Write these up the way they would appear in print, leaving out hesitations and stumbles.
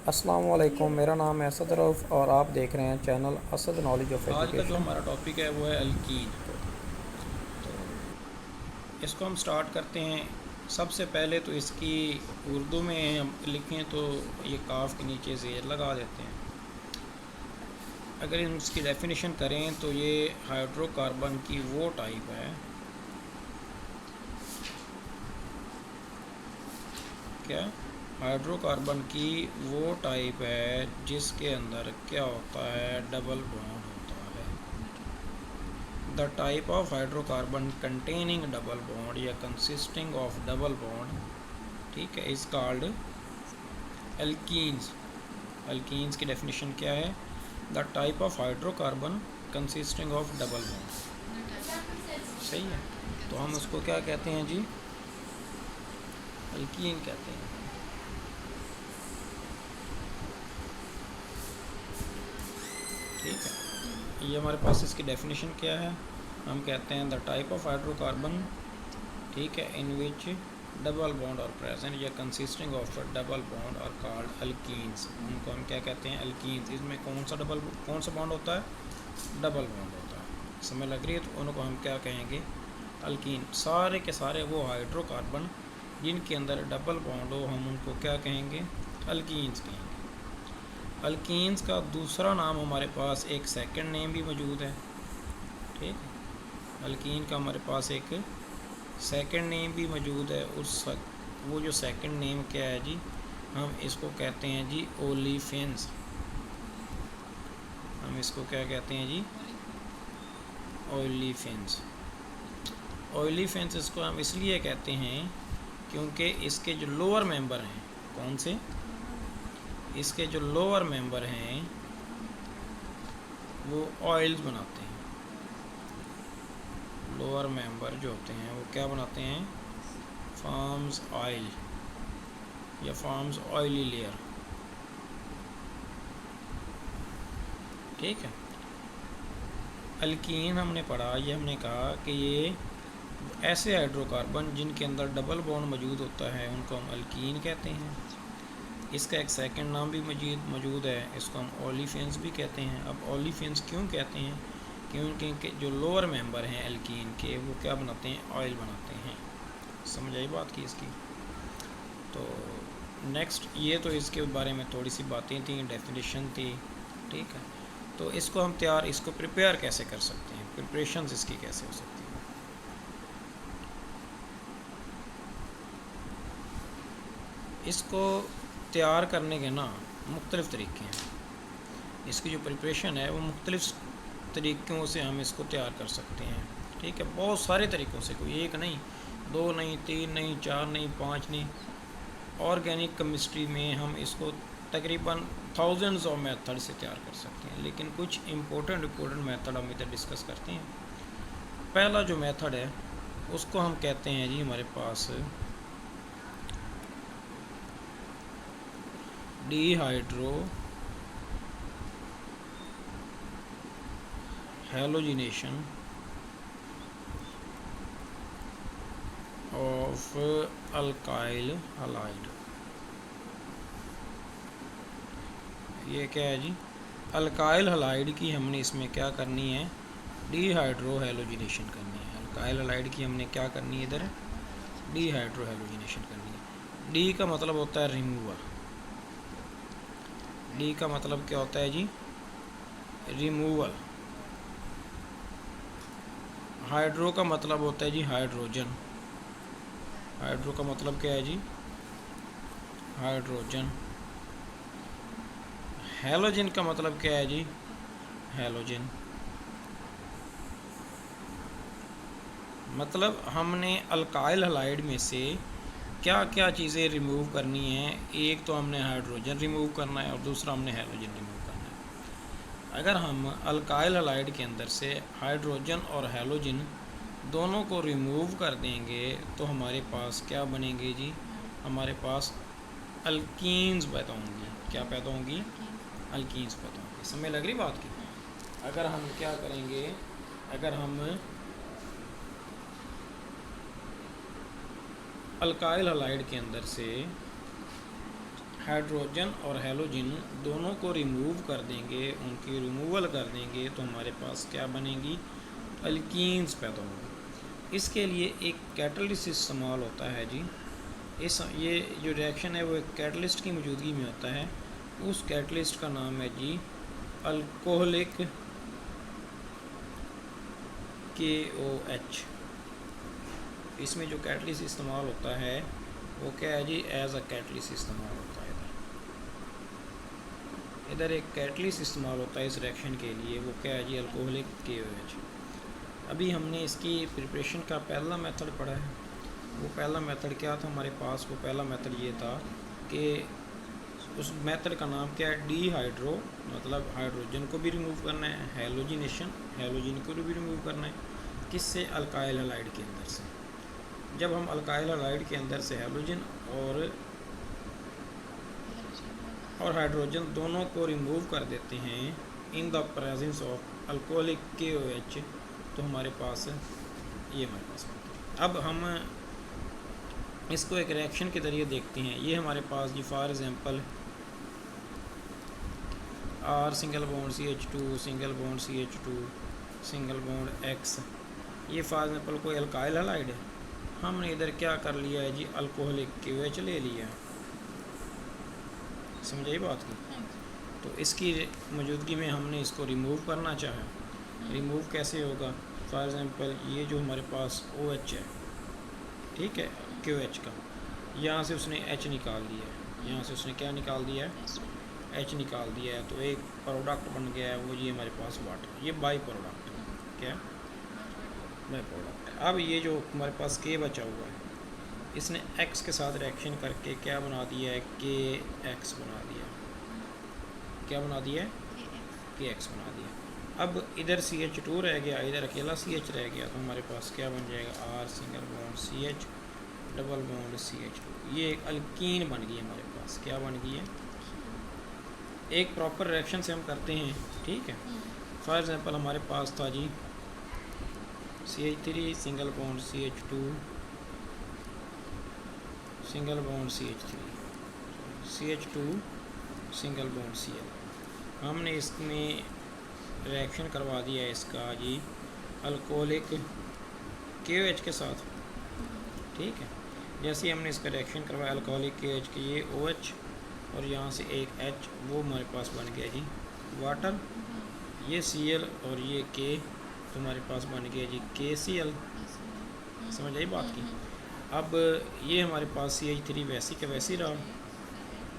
अस्सलाम वालेकुम, मेरा नाम है असद रऊफ़ और आप देख रहे हैं चैनल असद नॉलेज ऑफ़ आज का जो एजुकेशन। हमारा टॉपिक है वो है अल्कीन। तो इसको हम स्टार्ट करते हैं। सबसे पहले तो इसकी उर्दू में हम लिखें तो ये काफ के नीचे ज़ेर लगा देते हैं। अगर हम इसकी डेफिनेशन करें तो ये हाइड्रोकार्बन की वो टाइप है, क्या हाइड्रोकार्बन की वो टाइप है जिसके अंदर क्या होता है, डबल बॉन्ड होता है। The type of hydrocarbon containing double bond या कंसिस्टिंग ऑफ डबल बॉन्ड, ठीक है, इज़ कॉल्ड एल्कीन्स। एल्कीन्स की डेफिनेशन क्या है? The type of hydrocarbon consisting of double bond. सही है। तो हम उसको क्या कहते हैं जी? एल्कीन कहते हैं। ठीक है, ये हमारे पास इसकी डेफिनेशन क्या है? हम कहते हैं द टाइप ऑफ हाइड्रोकार्बन, ठीक है, इन विच डबल बॉन्ड और प्रेजेंट या consisting of a double bond और कॉल्ड अल्कीन्स। उनको हम क्या कहते हैं? अल्कीन्स। इसमें कौन सा बॉन्ड होता है? डबल बॉन्ड होता है। समझ लग रही है? तो उनको हम क्या कहेंगे? अल्कीन। सारे के सारे वो हाइड्रोकार्बन जिनके अंदर डबल बॉन्ड हो, हम उनको क्या कहेंगे? अल्कीन्स कहेंगे। अल्कीन्स का दूसरा नाम हमारे पास एक सेकंड नेम भी मौजूद है। ठीक है, अल्कीन का हमारे पास एक सेकंड नेम भी मौजूद है। वो जो सेकंड नेम क्या है जी? हम इसको कहते हैं जी ओलिफेंस। हम इसको क्या कहते हैं जी? ओलिफेंस। ओलिफेंस इसको हम इसलिए कहते हैं क्योंकि इसके जो लोअर मेंबर हैं, कौन से? इसके जो लोअर मेंबर हैं वो ऑयल्स बनाते हैं। लोअर मेंबर जो होते हैं वो क्या बनाते हैं? फॉर्म्स ऑयल या फॉर्म्स ऑयली लेयर। ठीक है। अल्कीन हमने पढ़ा, ये हमने कहा कि ये ऐसे हाइड्रोकार्बन जिनके अंदर डबल बॉन्ड मौजूद होता है उनको हम अल्कीन कहते हैं। इसका एक सेकंड नाम भी मौजूद है, इसको हम ओलिफेंस भी कहते हैं। अब ओलिफेंस क्यों कहते हैं? क्योंकि जो लोअर मेंबर हैं एल्कीन के वो क्या बनाते हैं? ऑयल बनाते हैं। समझ आई बात की इसकी? तो नेक्स्ट, ये तो इसके बारे में थोड़ी सी बातें थी, डेफिनेशन थी। ठीक है, तो इसको प्रिपेयर कैसे कर सकते हैं? प्रिपरेशन इसकी कैसे हो सकती है? इसको तैयार करने के ना मुख्तलिफ़ तरीके हैं। इसकी जो प्रिपरेशन है वो मुख्तलिफ़ तरीक़ों से हम इसको तैयार कर सकते हैं। ठीक है, बहुत सारे तरीक़ों से, कोई एक नहीं, दो नहीं, तीन नहीं, चार नहीं, पाँच नहीं। ऑर्गेनिक केमिस्ट्री में हम इसको तकरीबन थाउजेंड्स ऑफ मेथड से तैयार कर सकते हैं, लेकिन कुछ इम्पोर्टेंट मेथड हम इधर डिस्कस करते हैं। पहला जो मेथड है उसको हम कहते हैं जी हमारे पास dehydrohalogenation of alkyl halide. ये क्या है जी? अल्काइल हलाइड की हमने इसमें क्या करनी है? डीहाइड्रो हेलोजिनेशन करनी है। अल्काइल हलाइड की हमने क्या करनी है इधर? डीहाइड्रो हेलोजिनेशन करनी है। डी का मतलब होता है रिमूवल। डी का मतलब क्या होता है जी? रिमूवल। हाइड्रो का मतलब होता है जी हाइड्रोजन। हाइड्रो का मतलब क्या है जी? हाइड्रोजन। हेलोजन का मतलब क्या है जी? हेलोजन। मतलब हमने अल्काइल हलाइड में से क्या क्या चीज़ें रिमूव करनी है? एक तो हमने हाइड्रोजन रिमूव करना है और दूसरा हमने हेलोजन रिमूव करना है। अगर हम अल्काइल हलाइड के अंदर से हाइड्रोजन और हेलोजन दोनों को रिमूव कर देंगे तो हमारे पास क्या बनेंगे जी? हमारे पास अल्कीन्स पैदा होंगी। क्या पैदा होंगी? अल्कीन्स पैदा होंगी। समझ लग रही बात की? अगर हम क्या करेंगे, अगर हम अल्काइल हलाइड के अंदर से हाइड्रोजन और हैलोजन दोनों को रिमूव कर देंगे, उनकी रिमूवल कर देंगे, तो हमारे पास क्या बनेगी, अल्कीन्स पैदा होंगे। इसके लिए एक कैटलिस्ट इस्तेमाल होता है जी। ये जो रिएक्शन है वो एक कैटलिस्ट की मौजूदगी में होता है। उस कैटलिस्ट का नाम है जी अल्कोहलिक KOH। इसमें जो कैटलिस्ट इस्तेमाल होता है वो क्या है जी, एज अ कैटलिस्ट इस्तेमाल होता है। इधर एक कैटलिस्ट इस्तेमाल होता है इस रिएक्शन के लिए, वो क्या है जी, अल्कोहलिक KOH। अभी हमने इसकी प्रिपरेशन का पहला मेथड पढ़ा है। वो पहला मेथड क्या था हमारे पास, वो पहला मेथड ये था कि उस मेथड का नाम क्या है, डीहाइड्रो, मतलब हाइड्रोजन को भी रिमूव करना है, हैलोजिनेशन, हैलोजन को भी रिमूव करना है। किससे, अल्काइल हैलाइड के अंदर से। जब हम अल्काइल हैलाइड के अंदर से हैलोजन और हाइड्रोजन दोनों को रिमूव कर देते हैं in the presence of alcoholic KOH, तो हमारे पास ये हमारे पास। अब हम इसको एक रिएक्शन के ज़रिए देखते हैं। ये हमारे पास जी for example R single bond CH2 single bond CH2 single bond X, ये फॉर एग्जांपल कोई अल्काइल हैलाइड है। हमने इधर क्या कर लिया है जी, अल्कोहलिक KOH ले लिया। समझ आई बात की। तो इसकी मौजूदगी में हमने इसको रिमूव करना चाहा। रिमूव कैसे होगा, फॉर एग्जांपल ये जो हमारे पास OH है, ठीक है, KOH का, यहाँ से उसने H निकाल दिया है, यहाँ से उसने क्या निकाल दिया है, H निकाल दिया है। तो एक प्रोडक्ट बन गया है वो ये हमारे पास वाटर, ये बाई प्रोडक्ट है। क्या बाई प्रोडक्ट है। अब ये जो हमारे पास K बचा हुआ है, इसने X के साथ रिएक्शन करके क्या बना दिया है, KX बना दिया। क्या बना दिया है, KX बना दिया। अब इधर CH2 रह गया, इधर अकेला CH रह गया, तो हमारे पास क्या बन जाएगा, R single bond CH double bond CH2। ये एक अल्कीन बन गई हमारे पास। क्या बन गई है, एक प्रॉपर रिएक्शन से हम करते हैं, ठीक है। फॉर एग्जांपल हमारे पास था जी CH3 single bond CH2 single bond CH3 CH2 single bond Cl। हमने इसमें रिएक्शन करवा दिया है इसका जी अल्कोहलिक KOH के साथ, ठीक है। जैसे ही हमने इसका रिएक्शन करवाया अल्कोहलिक KOH के, ये OH और यहाँ से एक H, वो हमारे पास बन गया जी वाटर। ये Cl और ये K, तो हमारे पास बन गया जी KCl। समझ आई बात की। अब ये हमारे पास CH3 वैसी का वैसी रहा।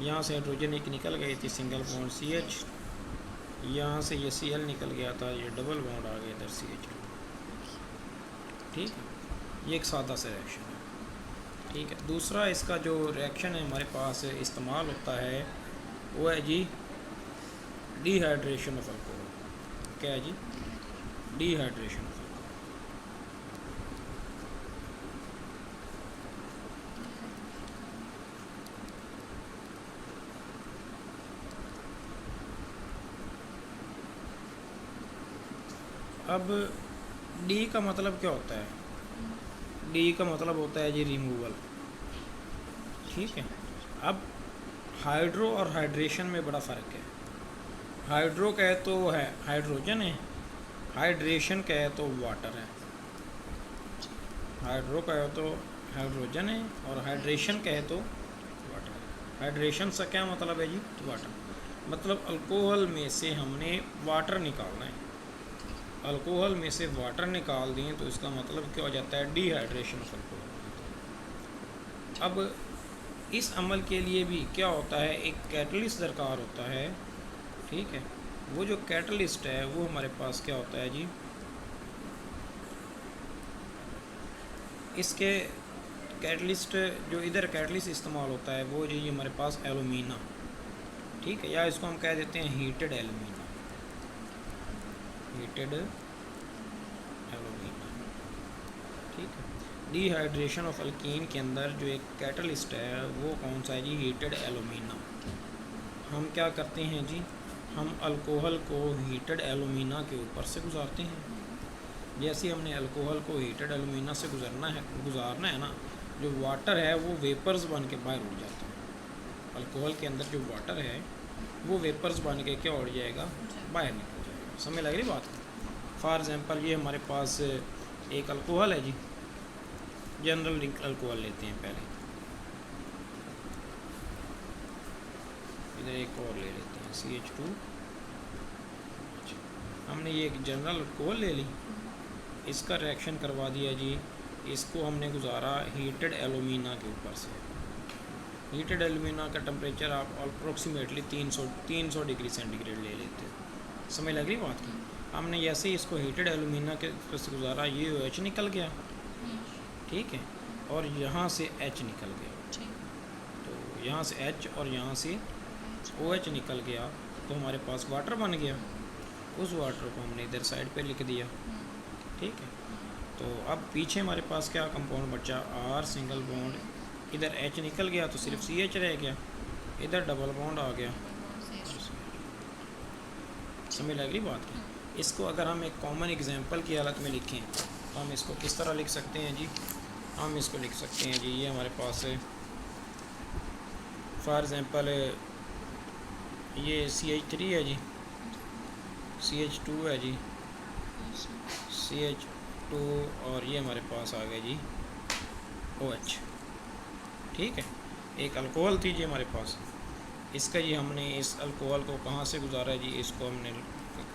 यहाँ से हाइड्रोजन एक निकल गई थी सिंगल बॉन्ड CH, यहाँ से ये Cl निकल गया था, ये डबल बॉन्ड आ गया इधर CH2, ठीक है। ये एक सादा सा रिएक्शन है, ठीक है। दूसरा इसका जो रिएक्शन है हमारे पास इस्तेमाल होता है वो है जी डिहाइड्रेशन ऑफ अल्कोहल। क्या है जी, डिहाइड्रेशन ऑफ अल्कोहल। अब D का मतलब क्या होता है, D का मतलब होता है जी रिमूवल, ठीक है। अब हाइड्रो और हाइड्रेशन में बड़ा फ़र्क है। हाइड्रो कहे तो है हाइड्रोजन है, हाइड्रेशन कहे तो वाटर है। हाइड्रो कहे तो हाइड्रोजन है और हाइड्रेशन कहे तो वाटर है। हाइड्रेशन से क्या मतलब है जी, वाटर, मतलब अल्कोहल में से हमने वाटर निकालना है। अल्कोहल में से वाटर निकाल दें तो इसका मतलब क्या हो जाता है, डिहाइड्रेशन ऑफ अल्कोहल। अब इस अमल के लिए भी क्या होता है, एक कैटलिस्ट दरकार होता है, ठीक है। वो जो कैटलिस्ट है वो हमारे पास क्या होता है जी, इसके कैटलिस्ट जो इधर कैटलिस्ट इस्तेमाल होता है वो जी हमारे पास एलुमिना, ठीक है, या इसको हम कह देते हैं हीटेड एलुमिना, हीटेड एलुमिना, ठीक है। डिहाइड्रेशन ऑफ अल्कीन के अंदर जो एक कैटलिस्ट है वो कौन सा है जी, हीटेड एलुमिना। हम क्या करते हैं जी, हम अल्कोहल को हीटेड एलुमिना के ऊपर से गुजारते हैं। जैसे हमने अल्कोहल को हीटेड एलुमिना से गुजारना है ना, जो वाटर है वो वेपर्स बन के बाहर उड़ जाता है, अल्कोहल के अंदर जो वाटर है वो वेपर्स बन के क्या उड़ जाएगा, बाहर निकल जाएगा। समझ लग रही बात? फॉर एग्ज़ाम्पल ये हमारे पास एक अल्कोहल है जी, जनरल अल्कोहल लेते हैं पहले, इधर एक और ले लेते हैं CH2। हमने ये एक जनरल अल्कोहल ले ली, इसका रिएक्शन करवा दिया जी, इसको हमने गुजारा हीटेड एलुमिना के ऊपर से। हीटेड एलुमिना का टेम्परेचर आप अप्रॉक्सीमेटली 300 डिग्री सेंटीग्रेड ले लेते हैं। समझ लग रही बात की? हमने जैसे ही इसको हीटेड एलुमिना के ऊपर से गुजारा, ये OH निकल गया, ठीक है, और यहाँ से H निकल गया, तो यहाँ से H और यहाँ से OH निकल गया, तो हमारे पास वाटर बन गया। उस वाटर को हमने इधर साइड पे लिख दिया, ठीक है। तो अब पीछे हमारे पास क्या कंपाउंड बचा, R सिंगल बॉन्ड, इधर H निकल गया तो सिर्फ CH रह गया, इधर डबल बॉन्ड आ गया। समझ लग रही बात की? इसको अगर हम एक कॉमन एग्जांपल की हालत में लिखें तो हम इसको किस तरह लिख सकते हैं जी? हम इसको लिख सकते हैं जी, ये हमारे पास है फॉर एग्ज़ाम्पल ये CH3 है जी, CH2 है जी, CH2, और ये हमारे पास आ गया जी OH, ठीक है। एक अल्कोहल थी जी हमारे पास, इसका जी हमने इस अल्कोहल को कहाँ से गुजारा है जी, इसको हमने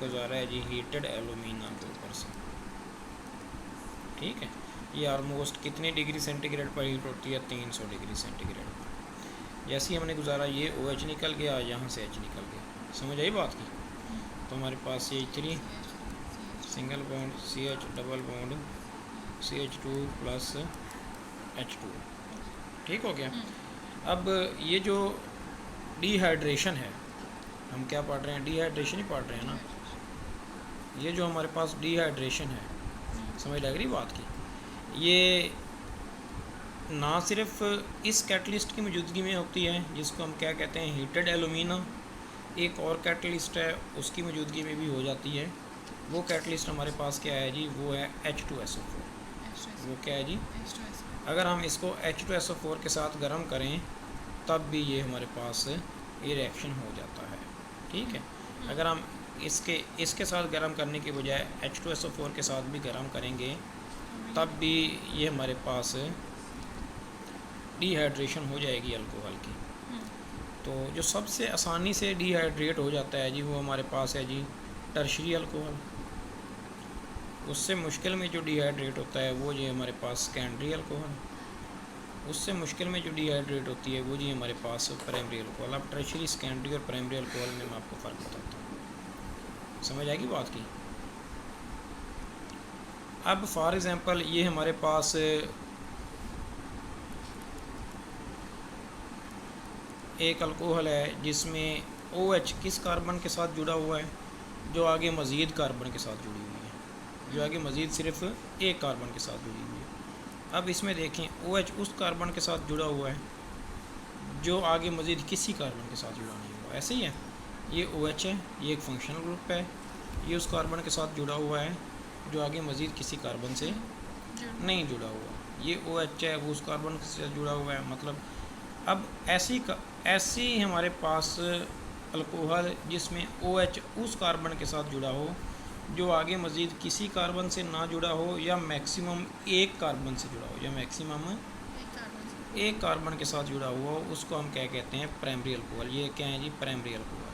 गुजारा है जी हीटेड एलुमिना के ऊपर से, ठीक है। ये ऑलमोस्ट कितने डिग्री सेंटीग्रेड पर हीट होती है, 300 डिग्री सेंटीग्रेड पर। जैसे ही हमने गुजारा ये OH निकल गया, यहाँ से H निकल गया। समझ आई बात की? तो हमारे पास CH3 single bond, CH double bond, CH2 plus H2, ठीक हो गया। अब ये जो डिहाइड्रेशन है, हम क्या पढ़ रहे हैं, डिहाइड्रेशन ही पढ़ रहे हैं ना। ये जो हमारे पास डिहाइड्रेशन है, समझ लग रही बात की? ये ना सिर्फ इस कैटलिस्ट की मौजूदगी में होती है जिसको हम क्या कहते हैं, हीटेड एलुमिना, एक और कैटलिस्ट है उसकी मौजूदगी में भी हो जाती है। वो कैटलिस्ट हमारे पास क्या है जी, वो है H2SO4। वो क्या है जी? अगर हम इसको H2SO4 के साथ गर्म करें तब भी ये हमारे पास ये रिएक्शन हो जाता है, ठीक है। अगर हम इसके साथ गर्म करने के बजाय H2SO4 के साथ भी गर्म करेंगे तब भी ये हमारे पास डिहाइड्रेशन हो जाएगी अल्कोहल की। तो जो सबसे आसानी से डिहाइड्रेट हो जाता है जी, वो हमारे पास है जी टर्शरी अल्कोहल। उससे मुश्किल में जो डिहाइड्रेट होता है वो जी हमारे पास सेकेंडरी अल्कोहल। उससे मुश्किल में जो डिहाइड्रेट होती है वो जी हमारे पास प्राइमरी अल्कोहल। अब टर्शरी, सेकेंडरी और प्राइमरी अल्कोहल में मैं आपको फ़र्क बताता हूँ, समझ आएगी बात की। अब फॉर एग्ज़ाम्पल ये हमारे पास एक अल्कोहल है जिसमें OH किस कार्बन के साथ जुड़ा हुआ है, जो आगे मज़ीद कार्बन के साथ जुड़ी हुई है, जो आगे मज़ीद सिर्फ एक कार्बन के साथ जुड़ी हुई है। अब इसमें देखें OH उस कार्बन के साथ जुड़ा हुआ है जो आगे मज़ीद किसी कार्बन के साथ जुड़ा नहीं हुआ। ऐसे ही है, ये OH है, ये एक फंक्शनल ग्रुप है, ये उस कार्बन के साथ जुड़ा हुआ है जो आगे मज़ीद किसी कार्बन से नहीं जुड़ा हुआ। ये OH है, वो उस कार्बन के साथ जुड़ा हुआ है। मतलब अब ऐसी हमारे पास अल्कोहल जिसमें OH उस कार्बन के साथ जुड़ा हो जो आगे मज़ीद किसी कार्बन से ना जुड़ा हो, या मैक्सिमम एक कार्बन से जुड़ा हो, या मैक्सिमम एक कार्बन के साथ जुड़ा हुआ हो, उसको हम क्या कहते हैं, प्राइमरी अल्कोहल। ये क्या है जी, प्राइमरी अल्कोहल।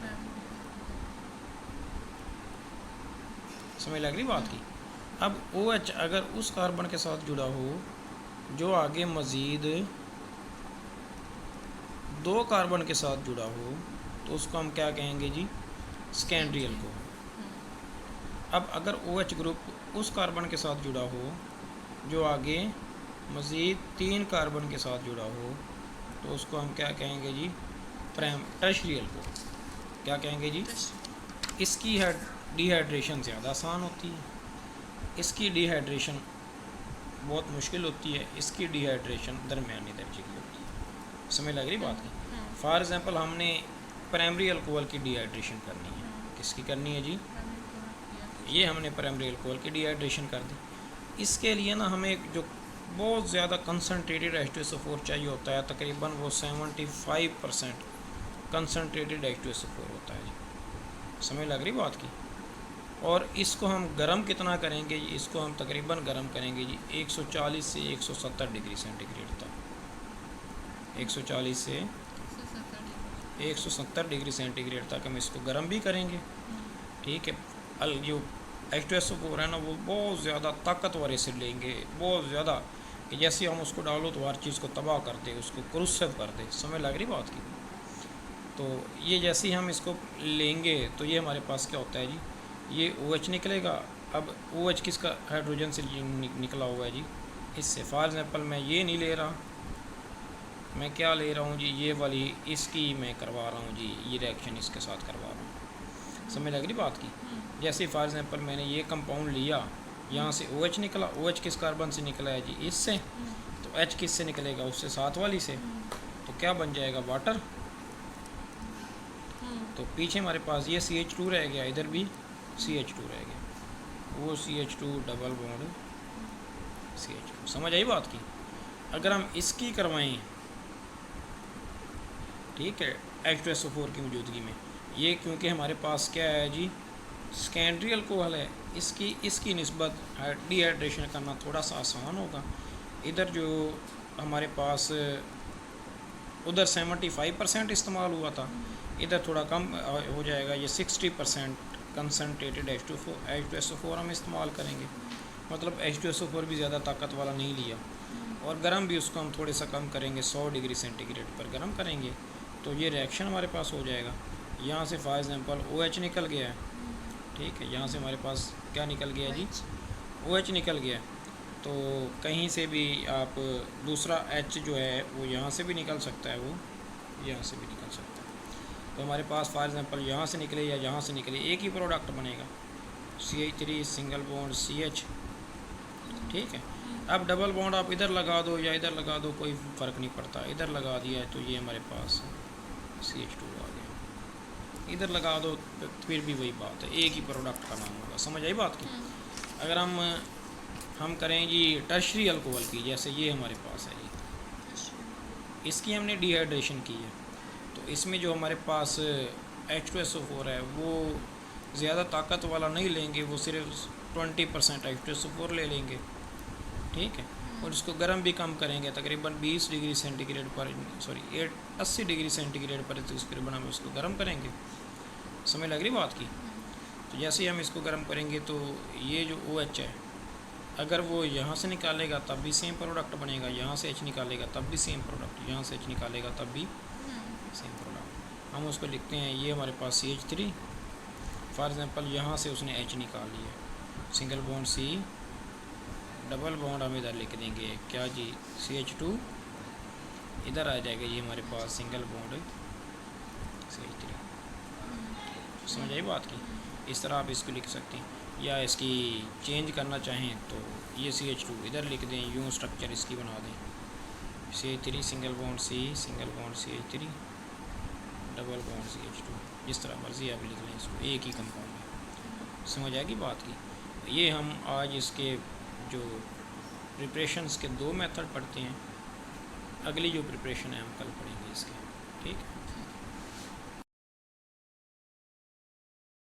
समझ लग रही बात की? अब OH अगर उस कार्बन के साथ जुड़ा हो जो आगे मज़ीद दो कार्बन के साथ जुड़ा हो तो उसको हम क्या कहेंगे जी, सेकेंडरी अल्कोहल। अब अगर OH ग्रुप उस कार्बन के साथ जुड़ा हो जो आगे मज़ीद 3 कार्बन के साथ जुड़ा हो तो उसको हम क्या कहेंगे जी, टर्शरी अल्कोहल। क्या कहेंगे जी? इसकी डिहाइड्रेशन ज़्यादा आसान होती है, इसकी डिहाइड्रेशन बहुत मुश्किल होती है, इसकी डिहाइड्रेशन दरमियानी दर्जे की होती है। समझ लग रही बात की? फॉर एग्ज़ाम्पल हमने प्राइमरी अल्कोहल की डिहाइड्रेशन करनी है, किसकी करनी है जी, ये हमने प्राइमरी अल्कोहल की डिहाइड्रेशन कर दी। इसके लिए ना हमें जो बहुत ज़्यादा कंसनट्रेटेड H2SO4 चाहिए होता है, तकरीबन वो 75% कंसनट्रेटेड H2SO4 होता है जी। समझ लग रही बात की। और इसको हम गर्म कितना करेंगे जी, इसको हम तकरीबन गर्म करेंगे जी 140 से 170 डिग्री सेंटीग्रेड तक। 140 से 170 डिग्री सेंटीग्रेड तक हम इसको गर्म भी करेंगे। ठीक है। जो H2SO4 है ना, वो बहुत ज़्यादा ताकतवर एसिड लेंगे, बहुत ज़्यादा, कि जैसे हम उसको डालो तो हर चीज़ को तबाह कर दे, उसको क्रूसिव कर दे। समझ लग रही बात की। तो ये जैसे ही हम इसको लेंगे तो ये हमारे पास क्या होता है जी, ये OH निकलेगा। अब OH किसका, हाइड्रोजन से निकला हुआ है जी, इससे। फॉर एग्ज़ाम्पल मैं ये नहीं ले रहा, मैं क्या ले रहा हूँ जी, ये वाली इसकी मैं करवा रहा हूँ जी, ये रिएक्शन इसके साथ करवा रहा हूँ। समझ लग रही बात की। जैसे फॉर एग्ज़ाम्पल मैंने ये कंपाउंड लिया, यहाँ से OH निकला, OH किस कार्बन से निकला है जी, इससे। तो H किस से निकलेगा, उससे साथ वाली से। तो क्या बन जाएगा, वाटर। तो पीछे हमारे पास ये CH2 रह गया, इधर भी CH2 रह गया, वो CH2 डबल बॉन्ड CH2। समझ आई बात की। अगर हम इसकी करवाएं, ठीक है, H2SO4 की मौजूदगी में, ये क्योंकि हमारे पास क्या है जी, सेकेंडरी अल्कोहल है, इसकी निस्बत डिहाइड्रेशन करना थोड़ा सा आसान होगा। इधर जो हमारे पास उधर 75% इस्तेमाल हुआ था, इधर थोड़ा कम हो जाएगा, ये 60% कंसनट्रेटेड H2SO4 हम इस्तेमाल करेंगे। मतलब H2SO4 भी ज़्यादा ताकत वाला नहीं लिया। और गर्म भी उसको हम थोड़े सा कम करेंगे, 100 डिग्री सेंटीग्रेड पर गर्म करेंगे, तो ये रिएक्शन हमारे पास हो जाएगा। यहाँ से फॉर एग्ज़ाम्पल OH निकल गया है, ठीक है, यहाँ से हमारे पास क्या निकल गया जी, OH निकल गया। तो कहीं से भी आप दूसरा H जो है वो यहाँ से भी निकल सकता है, वो यहाँ से भी निकल सकता है। तो हमारे पास फॉर एग्ज़ाम्पल यहाँ से निकले या यहाँ से निकले, एक ही प्रोडक्ट बनेगा, CH3 सिंगल बॉन्ड CH। ठीक है। अब डबल बॉन्ड आप इधर लगा दो या इधर लगा दो, कोई फ़र्क नहीं पड़ता। इधर लगा दिया है तो ये हमारे पास CH2 आ गया, इधर लगा दो तो फिर भी वही बात है, एक ही प्रोडक्ट का नाम होगा। समझ आई बात की। अगर हम करें जी टर्शरी अल्कोहल की, जैसे ये हमारे पास है जी, इसकी हमने डिहाइड्रेशन की है, तो इसमें जो हमारे पास H2SO4 है वो ज़्यादा ताकत वाला नहीं लेंगे, वो सिर्फ 20% H2SO4 ले लेंगे। ठीक है। और इसको गर्म भी कम करेंगे, तकरीबन 20 डिग्री सेंटीग्रेड पर, 80 डिग्री सेंटीग्रेड पर तकरीबन हम इसको गर्म करेंगे। समझ लग रही बात की। तो जैसे ही हम इसको गर्म करेंगे तो ये जो OH है, अगर वो यहाँ से निकालेगा तब भी सेम प्रोडक्ट बनेगा, यहाँ से H निकालेगा तब भी सेम प्रोडक्ट, यहाँ से H निकालेगा तब भी सेम प्रोडक्ट। हम उसको लिखते हैं, ये हमारे पास CH3, फॉर एग्ज़ाम्पल यहाँ से उसने H निकाल लिया, single bond C, double bond हम इधर लिख देंगे क्या जी, CH2, इधर आ जाएगा ये हमारे पास सिंगल बॉन्ड CH3। समझ आई बात की। इस तरह आप इसको लिख सकते हैं, या इसकी चेंज करना चाहें तो ये CH2 इधर लिख दें, यूँ स्ट्रक्चर इसकी बना दें, CH3 single bond C, single bond CH3, double bond CH2, जिस तरह मर्ज़ी आप लिख लें इसको, एक ही कंपाउंड है। समझ आएगी बात की। ये हम आज इसके जो प्रिपरेशंस के 2 मेथड पढ़ते हैं, अगली जो प्रिपरेशन है हम कल पढ़ेंगे इसके। ठीक है।